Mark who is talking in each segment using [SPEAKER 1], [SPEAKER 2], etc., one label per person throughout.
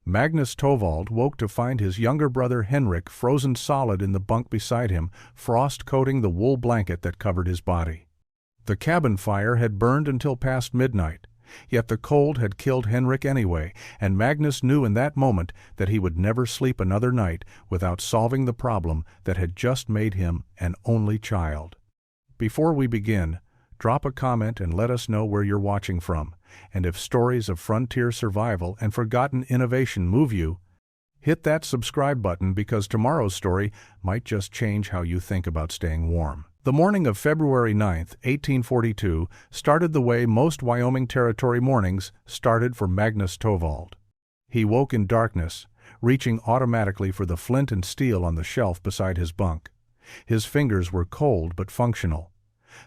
[SPEAKER 1] Magnus Torvald woke to find his younger brother Henrik frozen solid in the bunk beside him, frost coating the wool blanket that covered his body. The cabin fire had burned until past midnight, yet the cold had killed Henrik anyway, and Magnus knew in that moment that he would never sleep another night without solving the problem that had just made him an only child. Before we begin, drop a comment and let us know where you're watching from, and if stories of frontier survival and forgotten innovation move you, hit that subscribe button because tomorrow's story might just change how you think about staying warm. The morning of February 9, 1842, started the way most Wyoming Territory mornings started for Magnus Torvald. He woke in darkness, reaching automatically for the flint and steel on the shelf beside his bunk. His fingers were cold but functional.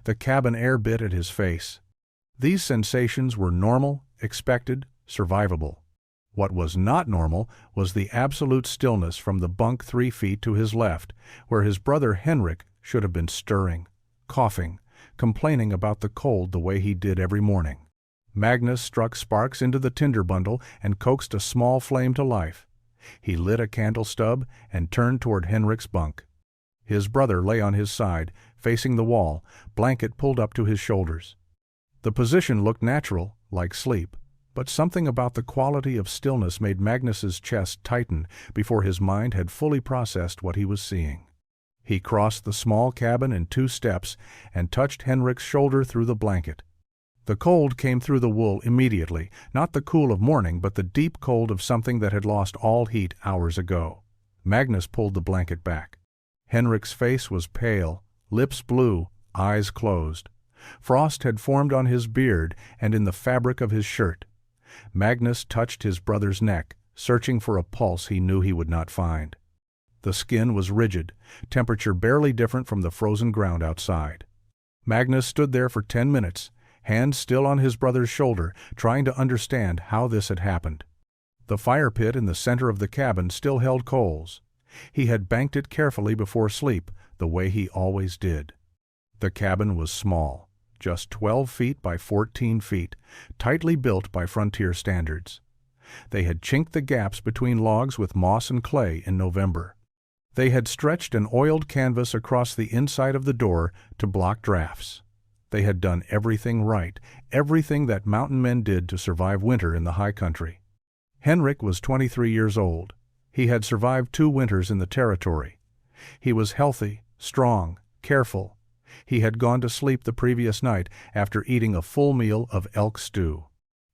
[SPEAKER 1] The cabin air bit at his face. These sensations were normal, expected, survivable. What was not normal was the absolute stillness from the bunk 3 feet to his left, where his brother Henrik should have been stirring, coughing, complaining about the cold the way he did every morning. Magnus struck sparks into the tinder bundle and coaxed a small flame to life. He lit a candle stub and turned toward Henrik's bunk. His brother lay on his side, facing the wall, blanket pulled up to his shoulders. The position looked natural, like sleep, but something about the quality of stillness made Magnus's chest tighten before his mind had fully processed what he was seeing. He crossed the small cabin in 2 steps and touched Henrik's shoulder through the blanket. The cold came through the wool immediately, not the cool of morning, but the deep cold of something that had lost all heat hours ago. Magnus pulled the blanket back. Henrik's face was pale, lips blue, eyes closed. Frost had formed on his beard and in the fabric of his shirt. Magnus touched his brother's neck, searching for a pulse he knew he would not find. The skin was rigid, temperature barely different from the frozen ground outside. Magnus stood there for 10 minutes, hands still on his brother's shoulder, trying to understand how this had happened. The fire pit in the center of the cabin still held coals. He had banked it carefully before sleep, the way he always did. The cabin was small, just 12 feet by 14 feet, tightly built by frontier standards. They had chinked the gaps between logs with moss and clay in November. They had stretched an oiled canvas across the inside of the door to block drafts. They had done everything right, everything that mountain men did to survive winter in the high country. Henrik was 23 years old. He had survived 2 winters in the territory. He was healthy, strong, careful. He had gone to sleep the previous night after eating a full meal of elk stew.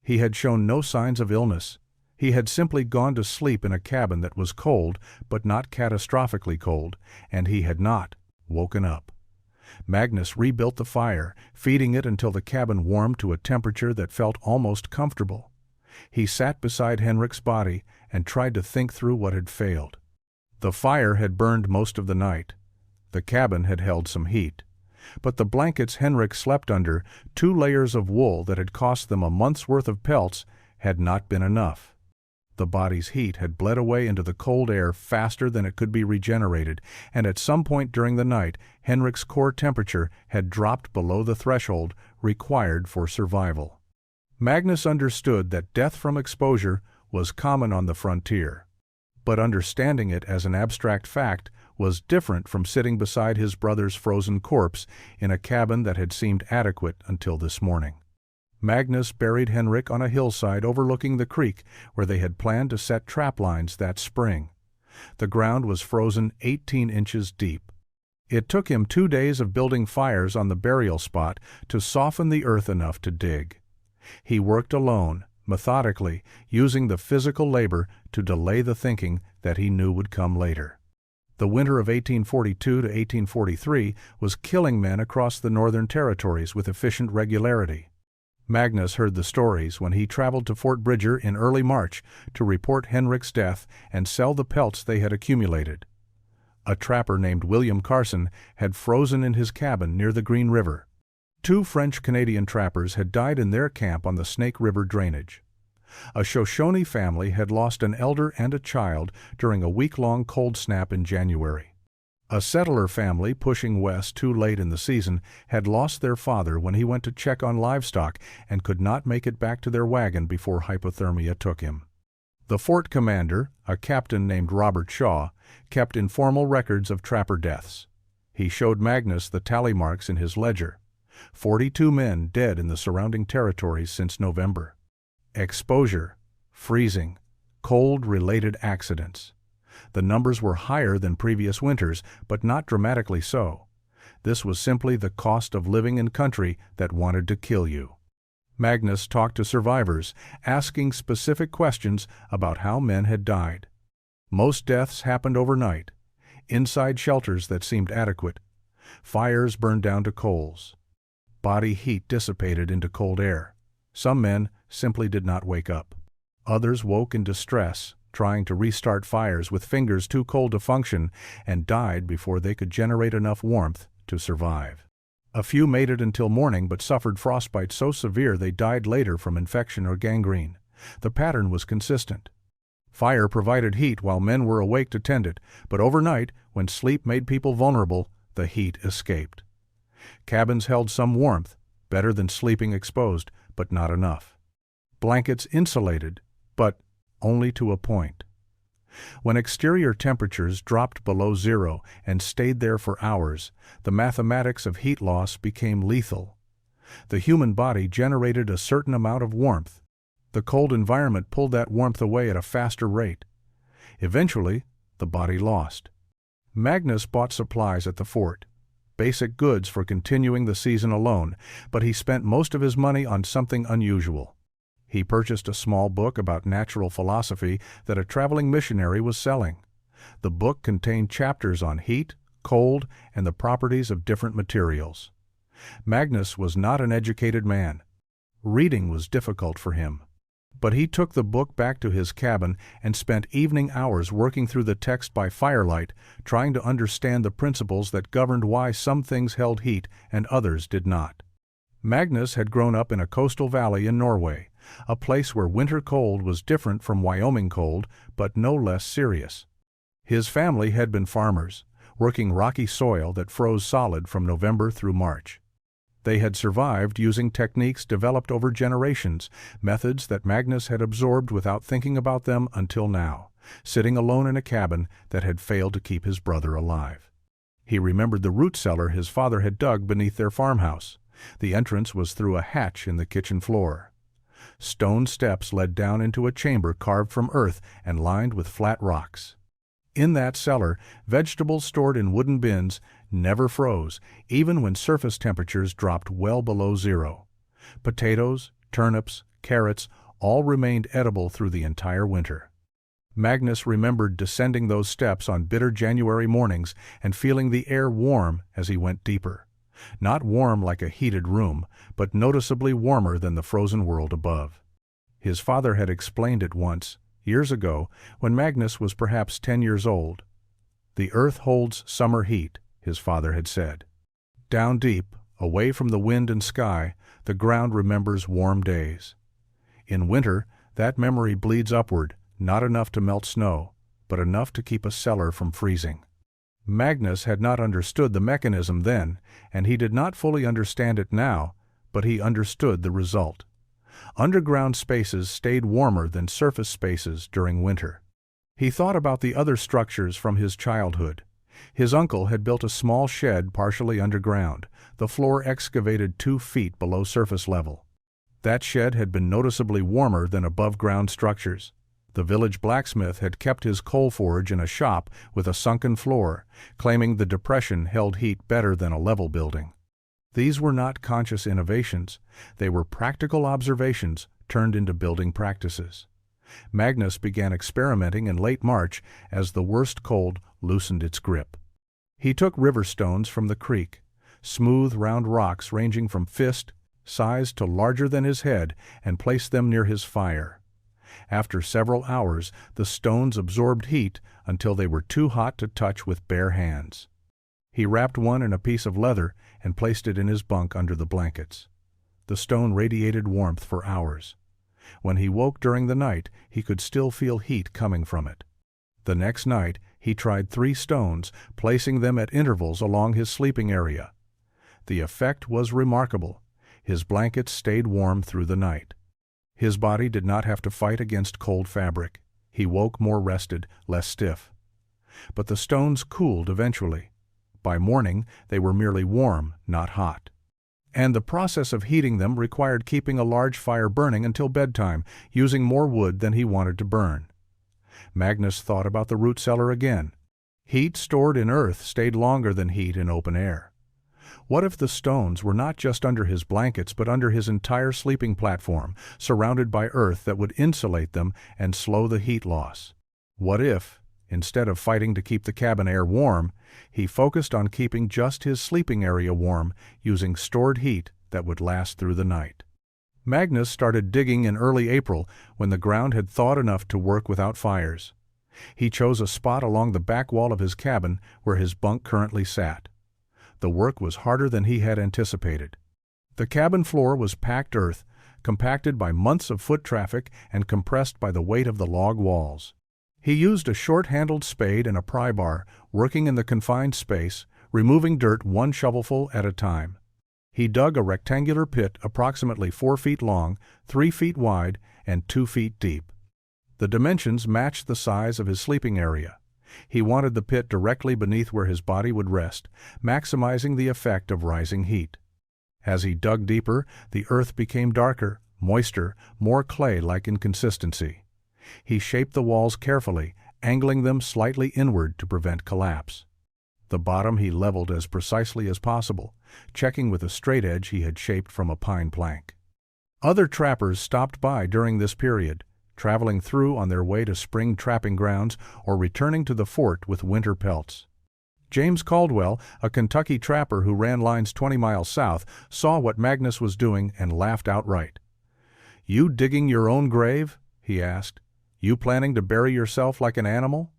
[SPEAKER 1] He had shown no signs of illness. He had simply gone to sleep in a cabin that was cold, but not catastrophically cold, and he had not woken up. Magnus rebuilt the fire, feeding it until the cabin warmed to a temperature that felt almost comfortable. He sat beside Henrik's body and tried to think through what had failed. The fire had burned most of the night. The cabin had held some heat. But the blankets Henrik slept under, 2 layers of wool that had cost them a month's worth of pelts, had not been enough. The body's heat had bled away into the cold air faster than it could be regenerated, and at some point during the night, Henrik's core temperature had dropped below the threshold required for survival. Magnus understood that death from exposure was common on the frontier, but understanding it as an abstract fact was different from sitting beside his brother's frozen corpse in a cabin that had seemed adequate until this morning. Magnus buried Henrik on a hillside overlooking the creek where they had planned to set trap lines that spring. The ground was frozen 18 inches deep. It took him 2 days of building fires on the burial spot to soften the earth enough to dig. He worked alone, methodically, using the physical labor to delay the thinking that he knew would come later. The winter of 1842 to 1843 was killing men across the northern territories with efficient regularity. Magnus heard the stories when he traveled to Fort Bridger in early March to report Henrik's death and sell the pelts they had accumulated. A trapper named William Carson had frozen in his cabin near the Green River. 2 French-Canadian trappers had died in their camp on the Snake River drainage. A Shoshone family had lost an elder and a child during a week-long cold snap in January. A settler family pushing west too late in the season had lost their father when he went to check on livestock and could not make it back to their wagon before hypothermia took him. The fort commander, a captain named Robert Shaw, kept informal records of trapper deaths. He showed Magnus the tally marks in his ledger. 42 men dead in the surrounding territories since November. Exposure, freezing, cold-related accidents. The numbers were higher than previous winters, but not dramatically so. This was simply the cost of living in country that wanted to kill you. Magnus talked to survivors, asking specific questions about how men had died. Most deaths happened overnight, inside shelters that seemed adequate. Fires burned down to coals. Body heat dissipated into cold air. Some men simply did not wake up. Others woke in distress, trying to restart fires with fingers too cold to function, and died before they could generate enough warmth to survive. A few made it until morning but suffered frostbite so severe they died later from infection or gangrene. The pattern was consistent. Fire provided heat while men were awake to tend it, but overnight, when sleep made people vulnerable, the heat escaped. Cabins held some warmth, better than sleeping exposed, but not enough. Blankets insulated, but only to a point. When exterior temperatures dropped below zero and stayed there for hours, the mathematics of heat loss became lethal. The human body generated a certain amount of warmth. The cold environment pulled that warmth away at a faster rate. Eventually, the body lost. Magnus bought supplies at the fort, basic goods for continuing the season alone, but he spent most of his money on something unusual. He purchased a small book about natural philosophy that a traveling missionary was selling. The book contained chapters on heat, cold, and the properties of different materials. Magnus was not an educated man. Reading was difficult for him. But he took the book back to his cabin and spent evening hours working through the text by firelight, trying to understand the principles that governed why some things held heat and others did not. Magnus had grown up in a coastal valley in Norway, a place where winter cold was different from Wyoming cold, but no less serious. His family had been farmers, working rocky soil that froze solid from November through March. They had survived using techniques developed over generations, methods that Magnus had absorbed without thinking about them until now, sitting alone in a cabin that had failed to keep his brother alive. He remembered the root cellar his father had dug beneath their farmhouse. The entrance was through a hatch in the kitchen floor. Stone steps led down into a chamber carved from earth and lined with flat rocks. In that cellar, vegetables stored in wooden bins never froze, even when surface temperatures dropped well below zero. Potatoes, turnips, carrots all remained edible through the entire winter. Magnus remembered descending those steps on bitter January mornings and feeling the air warm as he went deeper. Not warm like a heated room, but noticeably warmer than the frozen world above. His father had explained it once, years ago, when Magnus was perhaps 10 years old. "The earth holds summer heat," his father had said. Down deep, away from the wind and sky, the ground remembers warm days. In winter, that memory bleeds upward, not enough to melt snow, but enough to keep a cellar from freezing. Magnus had not understood the mechanism then, and he did not fully understand it now, but he understood the result. Underground spaces stayed warmer than surface spaces during winter. He thought about the other structures from his childhood. His uncle had built a small shed partially underground, the floor excavated 2 feet below surface level. That shed had been noticeably warmer than above-ground structures. The village blacksmith had kept his coal forge in a shop with a sunken floor, claiming the depression held heat better than a level building. These were not conscious innovations. They were practical observations turned into building practices. Magnus began experimenting in late March as the worst cold loosened its grip. He took river stones from the creek, smooth round rocks ranging from fist size to larger than his head, and placed them near his fire. After several hours, the stones absorbed heat until they were too hot to touch with bare hands. He wrapped one in a piece of leather and placed it in his bunk under the blankets. The stone radiated warmth for hours. When he woke during the night, he could still feel heat coming from it. The next night, he tried 3 stones, placing them at intervals along his sleeping area. The effect was remarkable. His blankets stayed warm through the night. His body did not have to fight against cold fabric. He woke more rested, less stiff. But the stones cooled eventually. By morning, they were merely warm, not hot. And the process of heating them required keeping a large fire burning until bedtime, using more wood than he wanted to burn. Magnus thought about the root cellar again. Heat stored in earth stayed longer than heat in open air. What if the stones were not just under his blankets but under his entire sleeping platform, surrounded by earth that would insulate them and slow the heat loss? What if, instead of fighting to keep the cabin air warm, he focused on keeping just his sleeping area warm, using stored heat that would last through the night? Magnus started digging in early April when the ground had thawed enough to work without fires. He chose a spot along the back wall of his cabin where his bunk currently sat. The work was harder than he had anticipated. The cabin floor was packed earth, compacted by months of foot traffic and compressed by the weight of the log walls. He used a short-handled spade and a pry bar, working in the confined space, removing dirt one shovelful at a time. He dug a rectangular pit approximately 4 feet long, 3 feet wide, and 2 feet deep. The dimensions matched the size of his sleeping area. He wanted the pit directly beneath where his body would rest, maximizing the effect of rising heat. As he dug deeper, the earth became darker, moister, more clay-like in consistency. He shaped the walls carefully, angling them slightly inward to prevent collapse. The bottom he leveled as precisely as possible, checking with a straight edge he had shaped from a pine plank. Other trappers stopped by during this period, traveling through on their way to spring trapping grounds or returning to the fort with winter pelts. James Caldwell, a Kentucky trapper who ran lines 20 miles south, saw what Magnus was doing and laughed outright. "You digging your own grave?" he asked. "You planning to bury yourself like an animal?"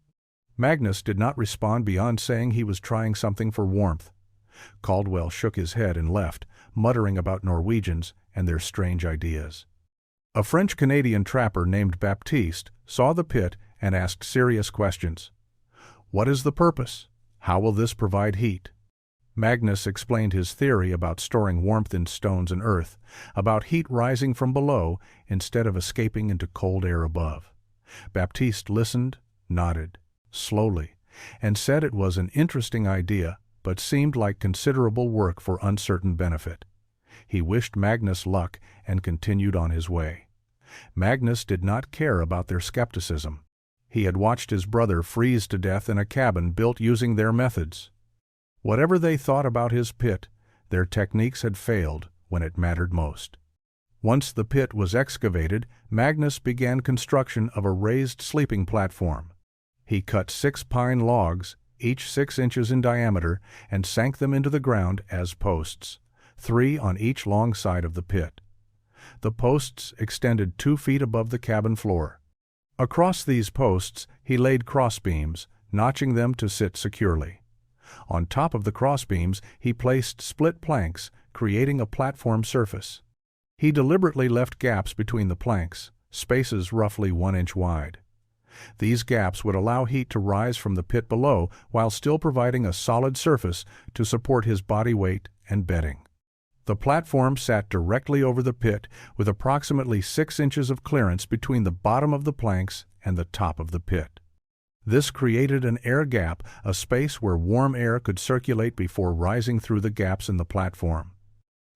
[SPEAKER 1] Magnus did not respond beyond saying he was trying something for warmth. Caldwell shook his head and left, muttering about Norwegians and their strange ideas. A French-Canadian trapper named Baptiste saw the pit and asked serious questions. "What is the purpose? How will this provide heat?" Magnus explained his theory about storing warmth in stones and earth, about heat rising from below instead of escaping into cold air above. Baptiste listened, nodded, slowly, and said it was an interesting idea, but seemed like considerable work for uncertain benefit. He wished Magnus luck and continued on his way. Magnus did not care about their skepticism. He had watched his brother freeze to death in a cabin built using their methods. Whatever they thought about his pit, their techniques had failed when it mattered most. Once the pit was excavated, Magnus began construction of a raised sleeping platform. He cut 6 pine logs, each 6 inches in diameter, and sank them into the ground as posts, 3 on each long side of the pit. The posts extended 2 feet above the cabin floor. Across these posts he laid crossbeams, notching them to sit securely. On top of the crossbeams he placed split planks, creating a platform surface. He deliberately left gaps between the planks, spaces roughly 1 inch wide. These gaps would allow heat to rise from the pit below while still providing a solid surface to support his body weight and bedding. The platform sat directly over the pit with approximately 6 inches of clearance between the bottom of the planks and the top of the pit. This created an air gap, a space where warm air could circulate before rising through the gaps in the platform.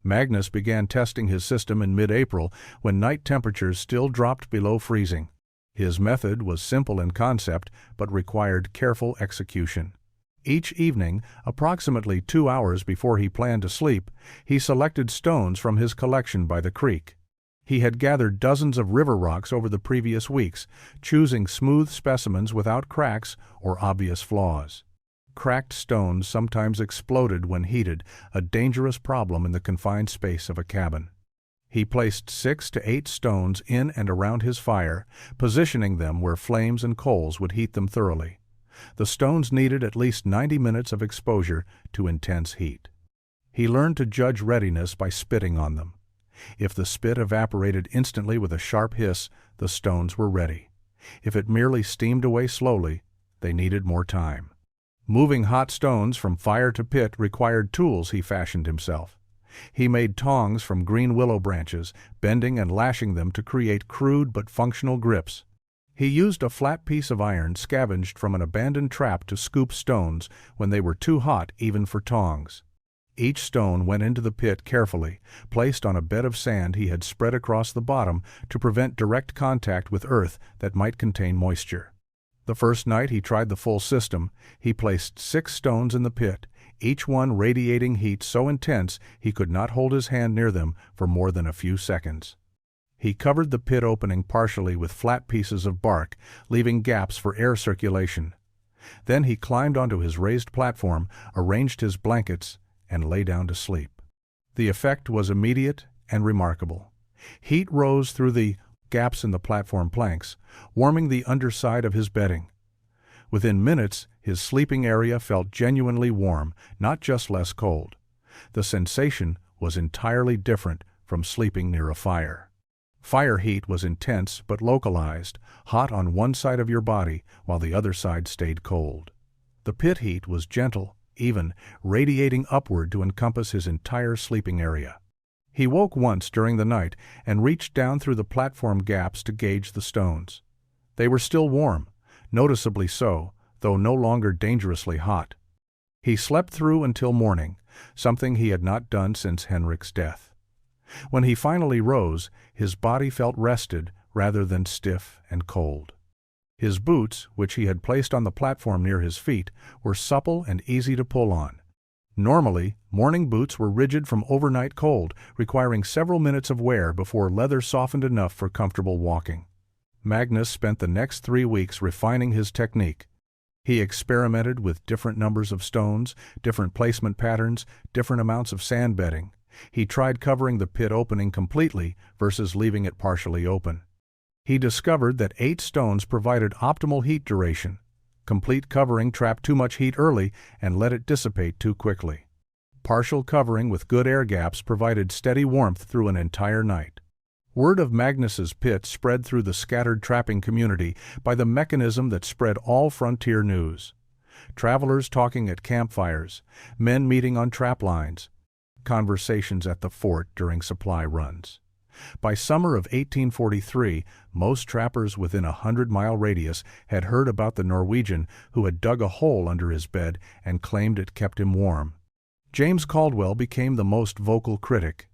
[SPEAKER 1] Magnus began testing his system in mid-April when night temperatures still dropped below freezing. His method was simple in concept but required careful execution. Each evening, approximately 2 hours before he planned to sleep, he selected stones from his collection by the creek. He had gathered dozens of river rocks over the previous weeks, choosing smooth specimens without cracks or obvious flaws. Cracked stones sometimes exploded when heated, a dangerous problem in the confined space of a cabin. He placed 6 to 8 stones in and around his fire, positioning them where flames and coals would heat them thoroughly. The stones needed at least 90 minutes of exposure to intense heat. He learned to judge readiness by spitting on them. If the spit evaporated instantly with a sharp hiss, the stones were ready. If it merely steamed away slowly, they needed more time. Moving hot stones from fire to pit required tools he fashioned himself. He made tongs from green willow branches, bending and lashing them to create crude but functional grips. He used a flat piece of iron scavenged from an abandoned trap to scoop stones when they were too hot even for tongs. Each stone went into the pit carefully, placed on a bed of sand he had spread across the bottom to prevent direct contact with earth that might contain moisture. The first night he tried the full system, he placed 6 stones in the pit, each one radiating heat so intense he could not hold his hand near them for more than a few seconds. He covered the pit opening partially with flat pieces of bark, leaving gaps for air circulation. Then he climbed onto his raised platform, arranged his blankets, and lay down to sleep. The effect was immediate and remarkable. Heat rose through the gaps in the platform planks, warming the underside of his bedding. Within minutes, his sleeping area felt genuinely warm, not just less cold. The sensation was entirely different from sleeping near a fire. Fire heat was intense but localized, hot on one side of your body while the other side stayed cold. The pit heat was gentle, even, radiating upward to encompass his entire sleeping area. He woke once during the night and reached down through the platform gaps to gauge the stones. They were still warm, noticeably so, though no longer dangerously hot. He slept through until morning, something he had not done since Henrik's death. When he finally rose, his body felt rested rather than stiff and cold. His boots, which he had placed on the platform near his feet, were supple and easy to pull on. Normally, morning boots were rigid from overnight cold, requiring several minutes of wear before leather softened enough for comfortable walking. Magnus spent the next 3 weeks refining his technique. He experimented with different numbers of stones, different placement patterns, different amounts of sand bedding. He tried covering the pit opening completely versus leaving it partially open. He discovered that 8 stones provided optimal heat duration. Complete covering trapped too much heat early and let it dissipate too quickly. Partial covering with good air gaps provided steady warmth through an entire night. Word of Magnus's pit spread through the scattered trapping community by the mechanism that spread all frontier news. Travelers talking at campfires, men meeting on trap lines, conversations at the fort during supply runs. By summer of 1843, most trappers within a 100-mile radius had heard about the Norwegian who had dug a hole under his bed and claimed it kept him warm. James Caldwell became the most vocal critic.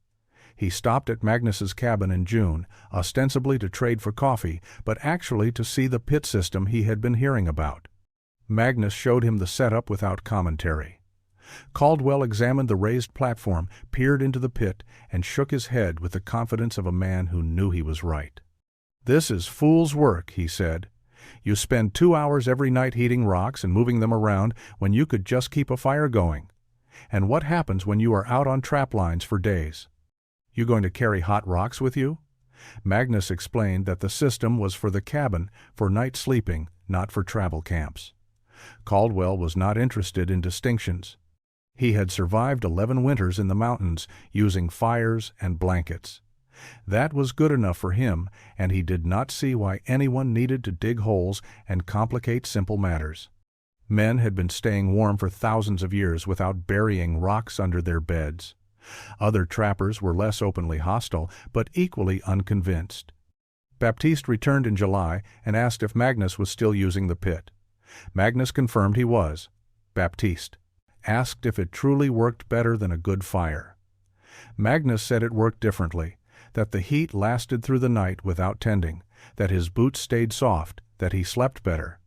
[SPEAKER 1] He stopped at Magnus's cabin in June, ostensibly to trade for coffee, but actually to see the pit system he had been hearing about. Magnus showed him the setup without commentary. Caldwell examined the raised platform, peered into the pit, and shook his head with the confidence of a man who knew he was right. "This is fool's work," he said. "You spend 2 hours every night heating rocks and moving them around when you could just keep a fire going. And what happens when you are out on trap lines for days? You going to carry hot rocks with you?" Magnus explained that the system was for the cabin, for night sleeping, not for travel camps. Caldwell was not interested in distinctions. He had survived 11 winters in the mountains using fires and blankets. That was good enough for him, and he did not see why anyone needed to dig holes and complicate simple matters. Men had been staying warm for thousands of years without burying rocks under their beds. Other trappers were less openly hostile, but equally unconvinced. Baptiste returned in July and asked if Magnus was still using the pit. Magnus confirmed he was. Baptiste asked if it truly worked better than a good fire. Magnus said it worked differently, that the heat lasted through the night without tending, that his boots stayed soft, that he slept better.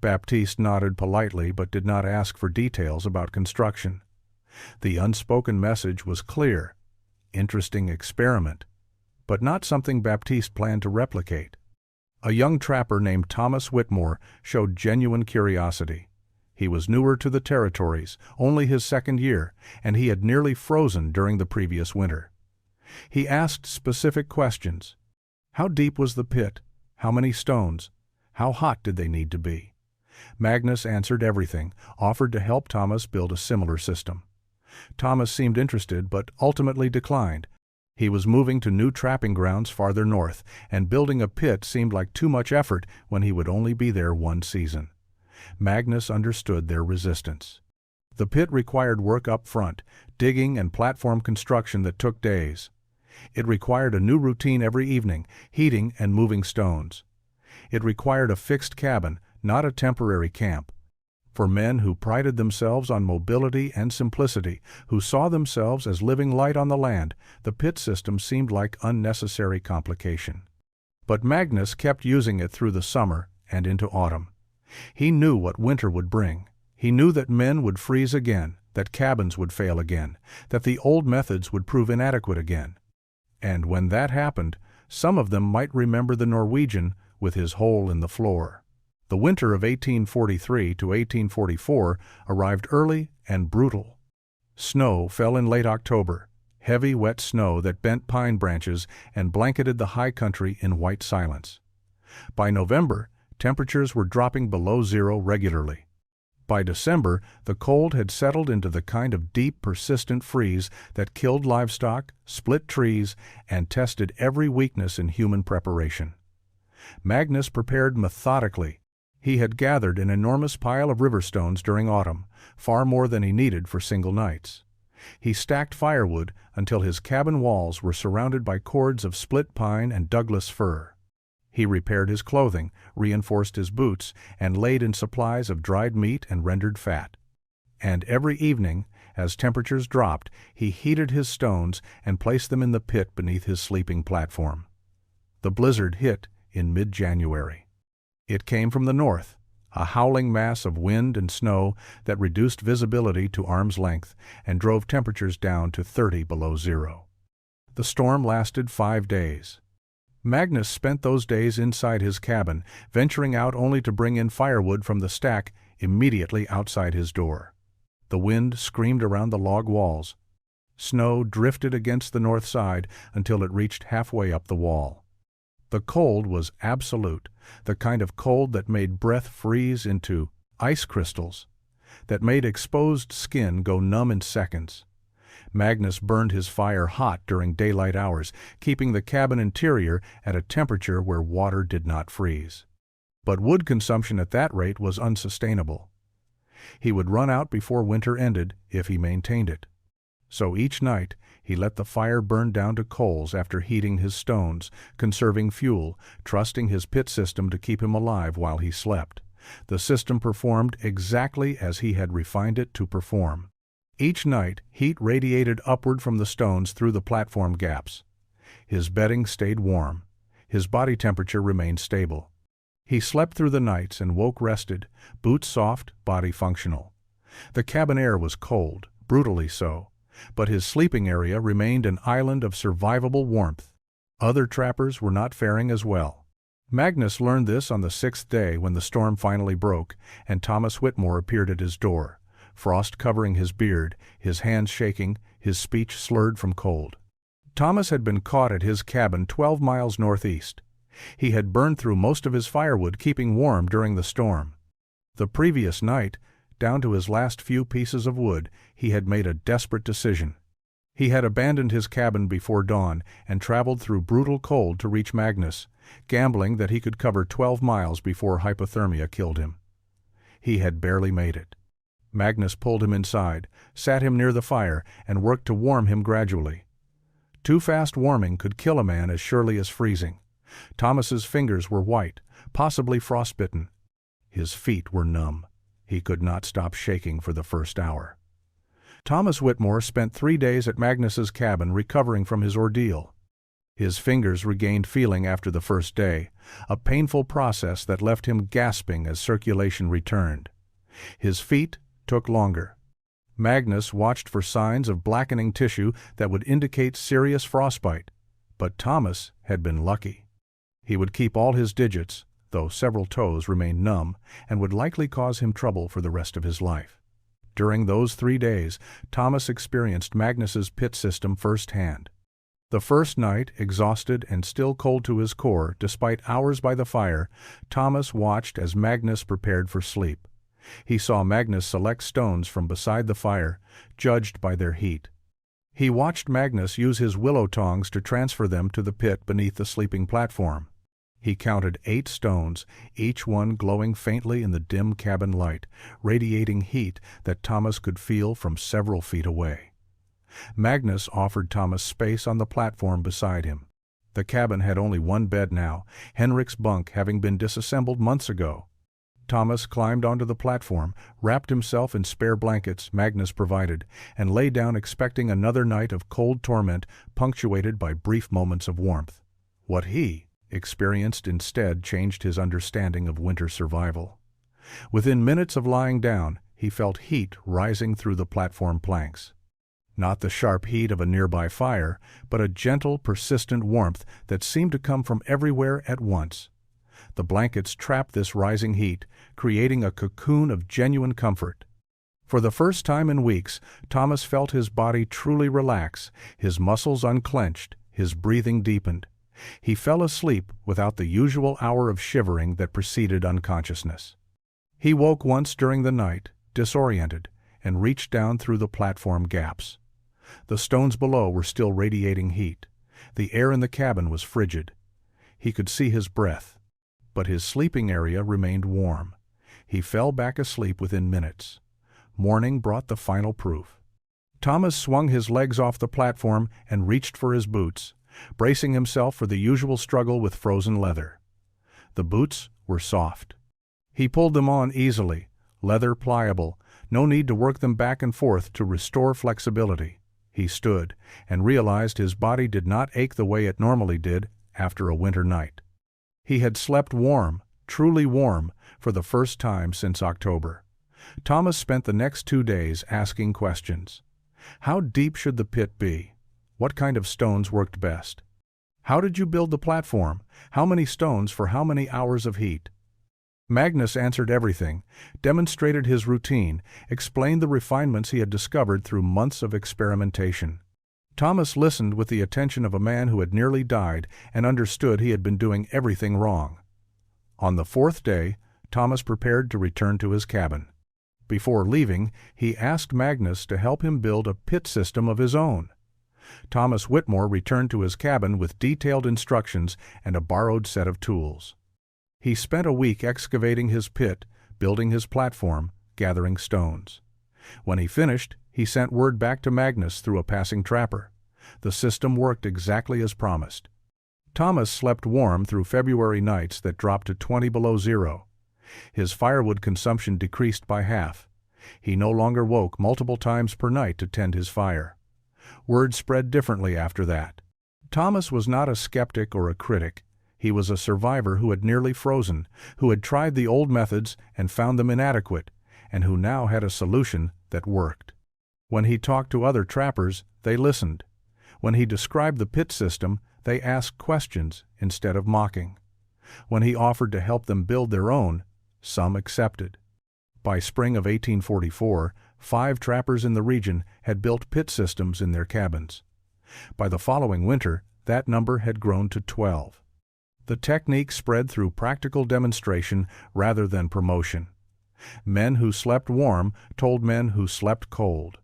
[SPEAKER 1] Baptiste nodded politely but did not ask for details about construction. The unspoken message was clear. Interesting experiment, but not something Baptiste planned to replicate. A young trapper named Thomas Whitmore showed genuine curiosity. He was newer to the territories, only his 2nd year, and he had nearly frozen during the previous winter. He asked specific questions. How deep was the pit? How many stones? How hot did they need to be? Magnus answered everything, offered to help Thomas build a similar system. Thomas seemed interested but ultimately declined. He was moving to new trapping grounds farther north, and building a pit seemed like too much effort when he would only be there 1 season. Magnus understood their resistance. The pit required work up front, digging and platform construction that took days. It required a new routine every evening, heating and moving stones. It required a fixed cabin, not a temporary camp. For men who prided themselves on mobility and simplicity, who saw themselves as living light on the land, the pit system seemed like unnecessary complication. But Magnus kept using it through the summer and into autumn. He knew what winter would bring. He knew that men would freeze again, that cabins would fail again, that the old methods would prove inadequate again. And when that happened, some of them might remember the Norwegian with his hole in the floor. The winter of 1843 to 1844 arrived early and brutal. Snow fell in late October, heavy wet snow that bent pine branches and blanketed the high country in white silence. By November, temperatures were dropping below zero regularly. By December, the cold had settled into the kind of deep, persistent freeze that killed livestock, split trees, and tested every weakness in human preparation. Magnus prepared methodically. He had gathered an enormous pile of river stones during autumn, far more than he needed for single nights. He stacked firewood until his cabin walls were surrounded by cords of split pine and Douglas fir. He repaired his clothing, reinforced his boots, and laid in supplies of dried meat and rendered fat. And every evening, as temperatures dropped, he heated his stones and placed them in the pit beneath his sleeping platform. The blizzard hit in mid-January. It came from the north, a howling mass of wind and snow that reduced visibility to arm's length and drove temperatures down to 30 below zero. The storm lasted 5 days. Magnus spent those days inside his cabin, venturing out only to bring in firewood from the stack immediately outside his door. The wind screamed around the log walls. Snow drifted against the north side until it reached halfway up the wall. The cold was absolute, the kind of cold that made breath freeze into ice crystals, that made exposed skin go numb in seconds. Magnus burned his fire hot during daylight hours, keeping the cabin interior at a temperature where water did not freeze. But wood consumption at that rate was unsustainable. He would run out before winter ended if he maintained it. So each night he let the fire burn down to coals after heating his stones, conserving fuel, trusting his pit system to keep him alive while he slept. The system performed exactly as he had refined it to perform. Each night, heat radiated upward from the stones through the platform gaps. His bedding stayed warm. His body temperature remained stable. He slept through the nights and woke rested, boots soft, body functional. The cabin air was cold, brutally so, but his sleeping area remained an island of survivable warmth. Other trappers were not faring as well. Magnus learned this on the 6th day when the storm finally broke, and Thomas Whitmore appeared at his door. Frost covering his beard, his hands shaking, his speech slurred from cold. Thomas had been caught at his cabin 12 miles northeast. He had burned through most of his firewood keeping warm during the storm. The previous night, down to his last few pieces of wood, he had made a desperate decision. He had abandoned his cabin before dawn and traveled through brutal cold to reach Magnus, gambling that he could cover 12 miles before hypothermia killed him. He had barely made it. Magnus pulled him inside, sat him near the fire, and worked to warm him gradually. Too fast warming could kill a man as surely as freezing. Thomas's fingers were white, possibly frostbitten. His feet were numb. He could not stop shaking for the first hour. Thomas Whitmore spent 3 days at Magnus's cabin recovering from his ordeal. His fingers regained feeling after the first day, a painful process that left him gasping as circulation returned. His feet took longer. Magnus watched for signs of blackening tissue that would indicate serious frostbite, but Thomas had been lucky. He would keep all his digits, though several toes remained numb, and would likely cause him trouble for the rest of his life. During those 3 days, Thomas experienced Magnus's pit system firsthand. The first night, exhausted and still cold to his core, despite hours by the fire, Thomas watched as Magnus prepared for sleep. He saw Magnus select stones from beside the fire, judged by their heat. He watched Magnus use his willow tongs to transfer them to the pit beneath the sleeping platform. He counted 8 stones, each one glowing faintly in the dim cabin light, radiating heat that Thomas could feel from several feet away. Magnus offered Thomas space on the platform beside him. The cabin had only one bed now, Henrik's bunk having been disassembled months ago. Thomas climbed onto the platform, wrapped himself in spare blankets Magnus provided, and lay down expecting another night of cold torment punctuated by brief moments of warmth. What he experienced instead changed his understanding of winter survival. Within minutes of lying down, he felt heat rising through the platform planks. Not the sharp heat of a nearby fire, but a gentle, persistent warmth that seemed to come from everywhere at once. The blankets trapped this rising heat, creating a cocoon of genuine comfort. For the first time in weeks, Thomas felt his body truly relax, his muscles unclenched, his breathing deepened. He fell asleep without the usual hour of shivering that preceded unconsciousness. He woke once during the night, disoriented, and reached down through the platform gaps. The stones below were still radiating heat. The air in the cabin was frigid. He could see his breath, but his sleeping area remained warm. He fell back asleep within minutes. Morning brought the final proof. Thomas swung his legs off the platform and reached for his boots, bracing himself for the usual struggle with frozen leather. The boots were soft. He pulled them on easily, leather pliable, no need to work them back and forth to restore flexibility. He stood and realized his body did not ache the way it normally did after a winter night. He had slept warm, truly warm, for the first time since October. Thomas spent the next 2 days asking questions. How deep should the pit be? What kind of stones worked best? How did you build the platform? How many stones for how many hours of heat? Magnus answered everything, demonstrated his routine, explained the refinements he had discovered through months of experimentation. Thomas listened with the attention of a man who had nearly died and understood he had been doing everything wrong. On the 4th day, Thomas prepared to return to his cabin. Before leaving, he asked Magnus to help him build a pit system of his own. Thomas Whitmore returned to his cabin with detailed instructions and a borrowed set of tools. He spent a week excavating his pit, building his platform, gathering stones. When he finished, he sent word back to Magnus through a passing trapper. The system worked exactly as promised. Thomas slept warm through February nights that dropped to 20 below zero. His firewood consumption decreased by half. He no longer woke multiple times per night to tend his fire. Word spread differently after that. Thomas was not a skeptic or a critic. He was a survivor who had nearly frozen, who had tried the old methods and found them inadequate, and who now had a solution that worked. When he talked to other trappers, they listened. When he described the pit system, they asked questions instead of mocking. When he offered to help them build their own, some accepted. By spring of 1844, 5 trappers in the region had built pit systems in their cabins. By the following winter, that number had grown to 12. The technique spread through practical demonstration rather than promotion. Men who slept warm told men who slept cold.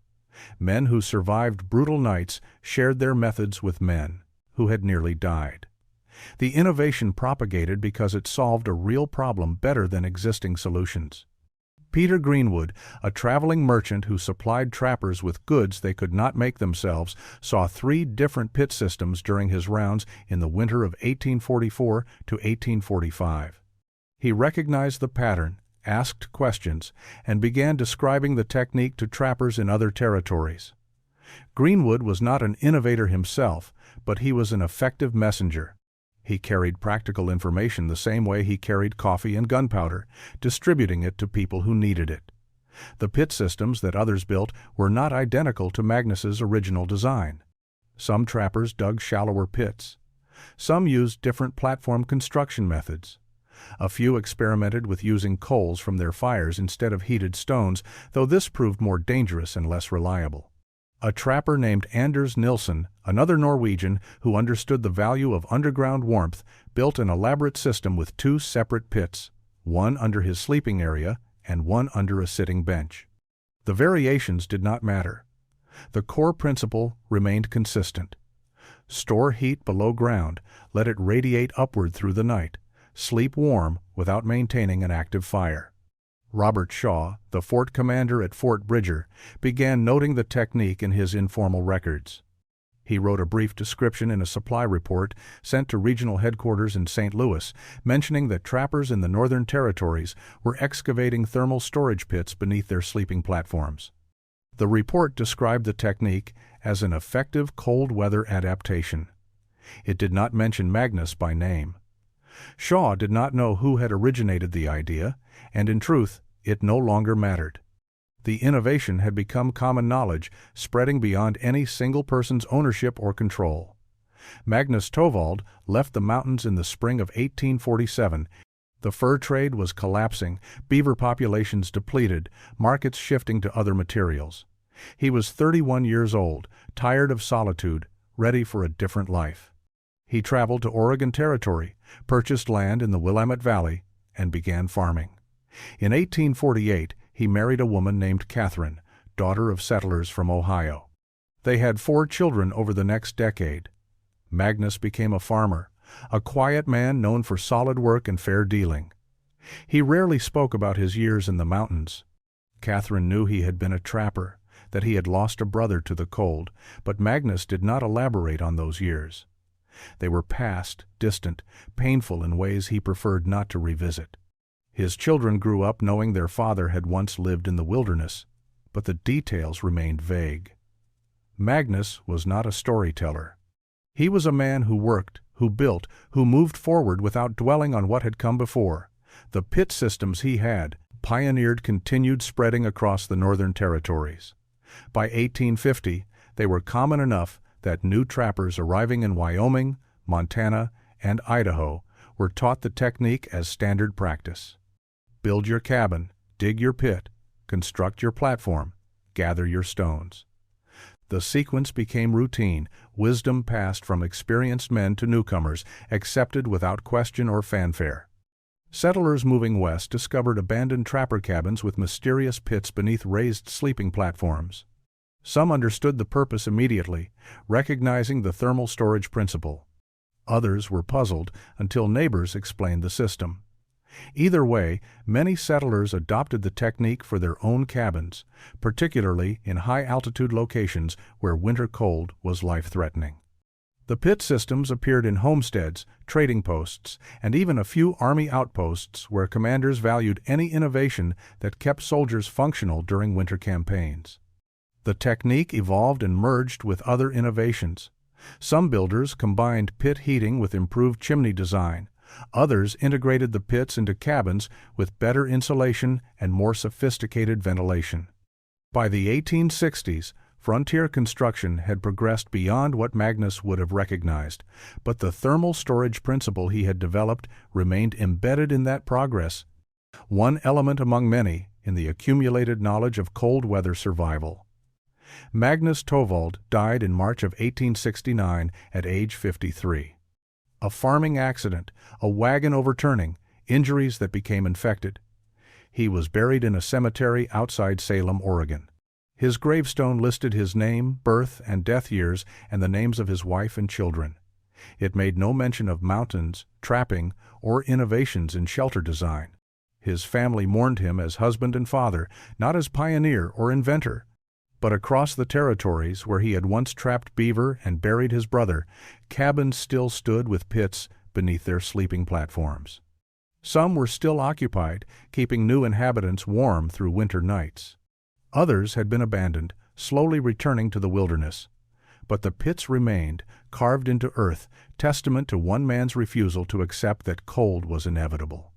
[SPEAKER 1] Men who survived brutal nights shared their methods with men who had nearly died. The innovation propagated because it solved a real problem better than existing solutions. Peter Greenwood, a traveling merchant who supplied trappers with goods they could not make themselves, saw 3 different pit systems during his rounds in the winter of 1844 to 1845. He recognized the pattern, asked questions, and began describing the technique to trappers in other territories. Greenwood was not an innovator himself, but he was an effective messenger. He carried practical information the same way he carried coffee and gunpowder, distributing it to people who needed it. The pit systems that others built were not identical to Magnus's original design. Some trappers dug shallower pits. Some used different platform construction methods. A few experimented with using coals from their fires instead of heated stones, though this proved more dangerous and less reliable. A trapper named Anders Nilsson, another Norwegian who understood the value of underground warmth, built an elaborate system with 2 separate pits, one under his sleeping area and one under a sitting bench. The variations did not matter. The core principle remained consistent. Store heat below ground, let it radiate upward through the night, sleep warm without maintaining an active fire. Robert Shaw, the fort commander at Fort Bridger, began noting the technique in his informal records. He wrote a brief description in a supply report sent to regional headquarters in St. Louis, mentioning that trappers in the Northern Territories were excavating thermal storage pits beneath their sleeping platforms. The report described the technique as an effective cold weather adaptation. It did not mention Magnus by name. Shaw did not know who had originated the idea, and in truth, it no longer mattered. The innovation had become common knowledge, spreading beyond any single person's ownership or control. Magnus Tovald left the mountains in the spring of 1847. The fur trade was collapsing, beaver populations depleted, markets shifting to other materials. He was 31 years old, tired of solitude, ready for a different life. He traveled to Oregon Territory, purchased land in the Willamette Valley, and began farming. In 1848, he married a woman named Catherine, daughter of settlers from Ohio. They had 4 children over the next decade. Magnus became a farmer, a quiet man known for solid work and fair dealing. He rarely spoke about his years in the mountains. Catherine knew he had been a trapper, that he had lost a brother to the cold, but Magnus did not elaborate on those years. They were past, distant, painful in ways he preferred not to revisit. His children grew up knowing their father had once lived in the wilderness, but the details remained vague. Magnus was not a storyteller. He was a man who worked, who built, who moved forward without dwelling on what had come before. The pit systems he had pioneered continued spreading across the Northern Territories. By 1850, they were common enough that new trappers arriving in Wyoming, Montana, and Idaho were taught the technique as standard practice. Build your cabin, dig your pit, construct your platform, gather your stones. The sequence became routine, wisdom passed from experienced men to newcomers, accepted without question or fanfare. Settlers moving west discovered abandoned trapper cabins with mysterious pits beneath raised sleeping platforms. Some understood the purpose immediately, recognizing the thermal storage principle. Others were puzzled until neighbors explained the system. Either way, many settlers adopted the technique for their own cabins, particularly in high-altitude locations where winter cold was life-threatening. The pit systems appeared in homesteads, trading posts, and even a few army outposts where commanders valued any innovation that kept soldiers functional during winter campaigns. The technique evolved and merged with other innovations. Some builders combined pit heating with improved chimney design. Others integrated the pits into cabins with better insulation and more sophisticated ventilation. By the 1860s, frontier construction had progressed beyond what Magnus would have recognized, but the thermal storage principle he had developed remained embedded in that progress, one element among many in the accumulated knowledge of cold weather survival. Magnus Tovald died in March of 1869 at age 53. A farming accident, a wagon overturning, injuries that became infected. He was buried in a cemetery outside Salem, Oregon. His gravestone listed his name, birth, and death years, and the names of his wife and children. It made no mention of mountains, trapping, or innovations in shelter design. His family mourned him as husband and father, not as pioneer or inventor. But across the territories where he had once trapped beaver and buried his brother, cabins still stood with pits beneath their sleeping platforms. Some were still occupied, keeping new inhabitants warm through winter nights. Others had been abandoned, slowly returning to the wilderness. But the pits remained, carved into earth, testament to one man's refusal to accept that cold was inevitable.